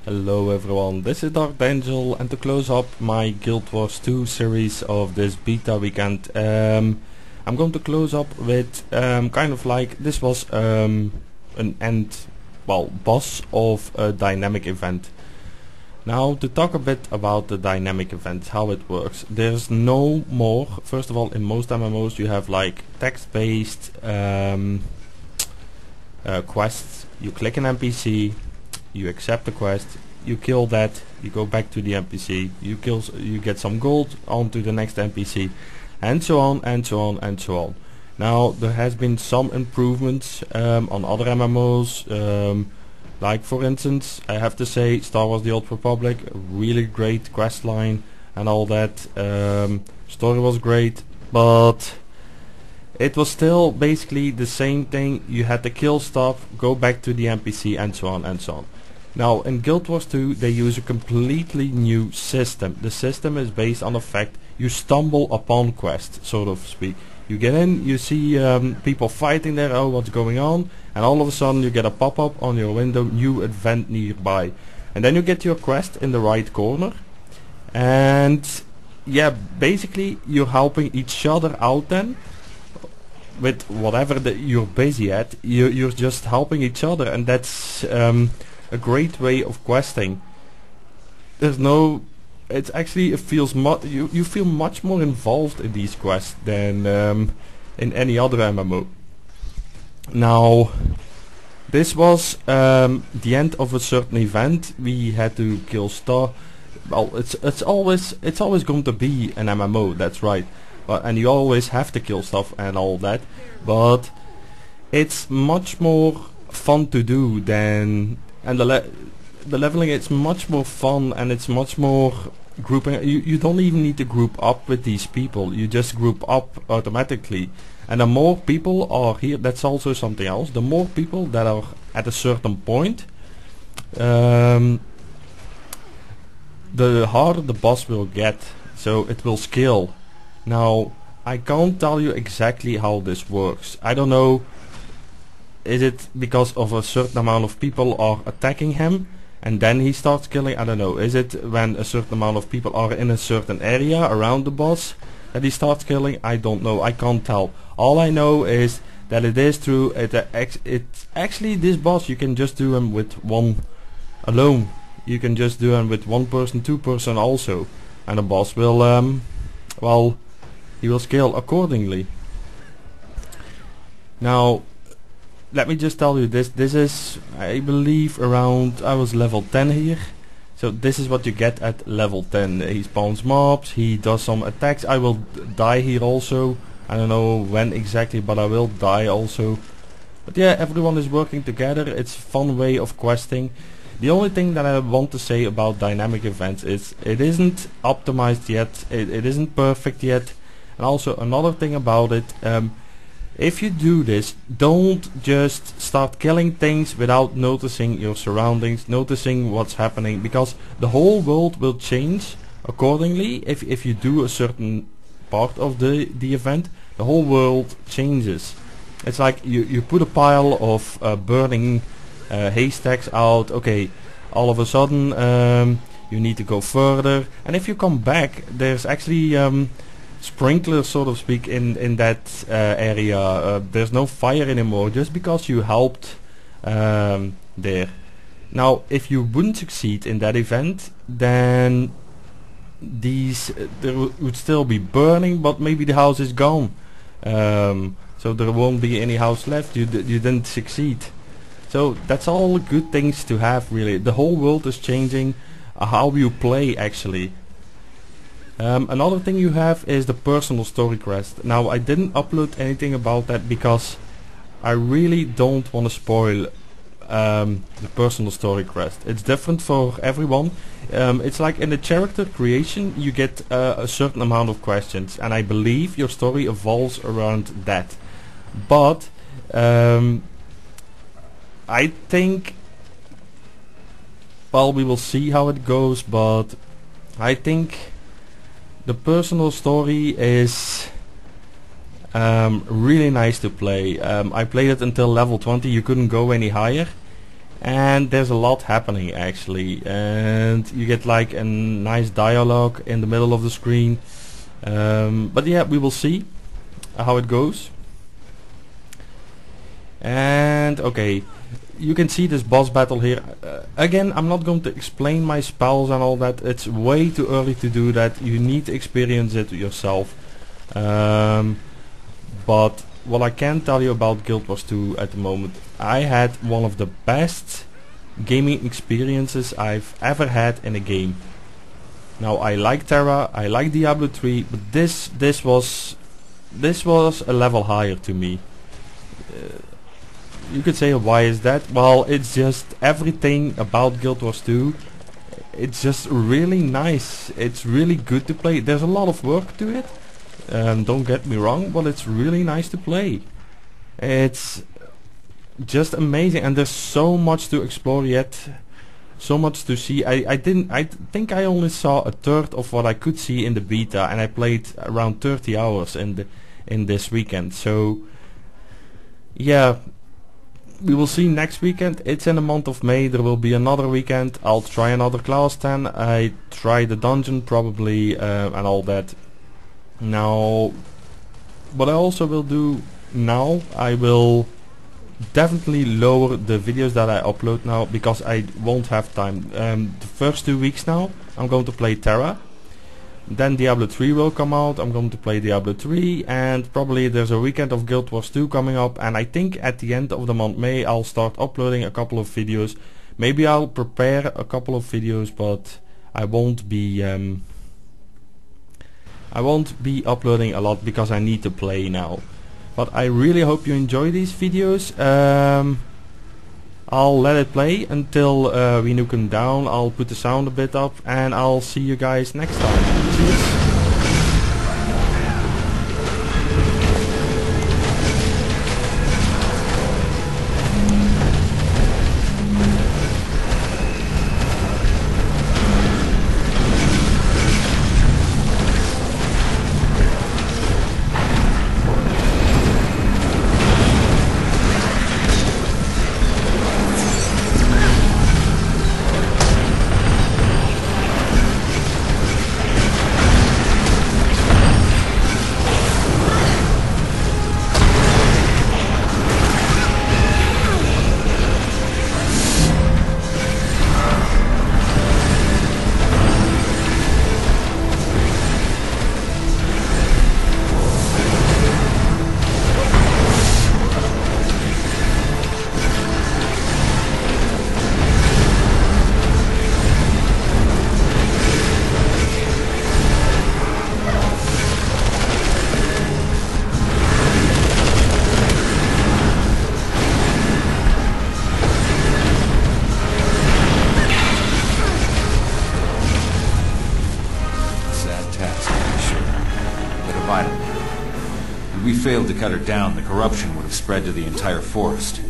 Hello everyone, this is Dark Angel, and to close up my Guild Wars 2 series of this beta weekend, I'm going to close up with kind of like this was an boss of a dynamic event. Now to talk a bit about the dynamic event, how it works. There's no more, first of all, in most MMOs you have like text-based quests. You click an NPC, you accept the quest, you kill that, you go back to the NPC, you get some gold onto the next NPC, and so on and so on and so on. Now there has been some improvements on other MMOs, like for instance I have to say Star Wars The Old Republic, a really great quest line and all that. Story was great, but it was still basically the same thing. You had to kill stuff, go back to the NPC, and so on and so on. Now in Guild Wars 2 they use a completely new system. The system is based on the fact you stumble upon quests, so to speak. You get in, you see people fighting there, oh what's going on, and all of a sudden you get a pop-up on your window, new event nearby. And then you get your quest in the right corner, and yeah, basically you're helping each other out then. With whatever you're busy at, you're just helping each other, and that's a great way of questing. There's no, it's actually, it feels you feel much more involved in these quests than in any other MMO. Now this was the end of a certain event. We had to kill stuff. Well, it's always going to be an MMO, that's right. And you always have to kill stuff and all that, but it's much more fun to do than, and the leveling, it's much more fun, and it's much more grouping. You don't even need to group up with these people, you just group up automatically. And the more people are here, that's also something else, the more people that are at a certain point, the harder the boss will get, so it will scale. Now I can't tell you exactly how this works. I don't know, is it because of a certain amount of people are attacking him and then he starts killing? I don't know. Is it when a certain amount of people are in a certain area around the boss that he starts killing? I don't know, I can't tell. All I know is that it is true. It's actually, this boss you can just do him with one alone. You can just do him with one person, two person also, and the boss will well, he will scale accordingly. Now let me just tell you this is, I believe, around, I was level 10 here, so this is what you get at level 10. He spawns mobs, he does some attacks. I will die here also, I don't know when exactly, but I will die also. But yeah, everyone is working together, it's a fun way of questing. The only thing that I want to say about dynamic events is it isn't optimized yet, it isn't perfect yet. And also another thing about it, if you do this, don't just start killing things without noticing your surroundings, noticing what's happening, because the whole world will change accordingly. If you do a certain part of the event, the whole world changes. It's like you put a pile of burning haystacks out. Okay, all of a sudden you need to go further, and if you come back, there's actually sprinklers, so to speak, in that area. There's no fire anymore just because you helped there. Now if you wouldn't succeed in that event, then these there would still be burning, but maybe the house is gone, so there won't be any house left. You didn't succeed. So that's all good things to have, really. The whole world is changing, how you play actually. Another thing you have is the personal story quest. Now I didn't upload anything about that because I really don't want to spoil the personal story quest. It's different for everyone. It's like in the character creation you get a certain amount of questions, and I believe your story evolves around that. But I think, well, we will see how it goes, but I think the personal story is really nice to play. I played it until level 20, you couldn't go any higher. and there's a lot happening actually, and you get like a nice dialogue in the middle of the screen. But yeah, we will see how it goes. And okay, you can see this boss battle here. Again, I'm not going to explain my spells and all that. It's way too early to do that. You need to experience it yourself. But what I can tell you about Guild Wars 2 at the moment, I had one of the best gaming experiences I've ever had in a game. Now I like Terra, I like Diablo 3, but this was a level higher to me. You could say, why is that? Well, it's just everything about Guild Wars 2. It's just really nice. It's really good to play. There's a lot of work to it. Don't get me wrong, but it's really nice to play. It's just amazing, and there's so much to explore yet. So much to see. I think I only saw a third of what I could see in the beta, and I played around 30 hours in this weekend. So yeah. We will see next weekend. It's in the month of May. There will be another weekend. I'll try another class 10. I try the dungeon probably and all that. Now, what I also will do now, I will definitely lower the videos that I upload now, because I won't have time. The first 2 weeks now, I'm going to play Terra. Then Diablo 3 will come out. I'm going to play Diablo 3, and probably there's a weekend of Guild Wars 2 coming up, and I think at the end of the month May I'll start uploading a couple of videos. Maybe I'll prepare a couple of videos, but I won't be uploading a lot because I need to play now. But I really hope you enjoy these videos. I'll let it play until we nuke him down. I'll put the sound a bit up, and I'll see you guys next time. Cheers. If we failed to cut her down, the corruption would have spread to the entire forest.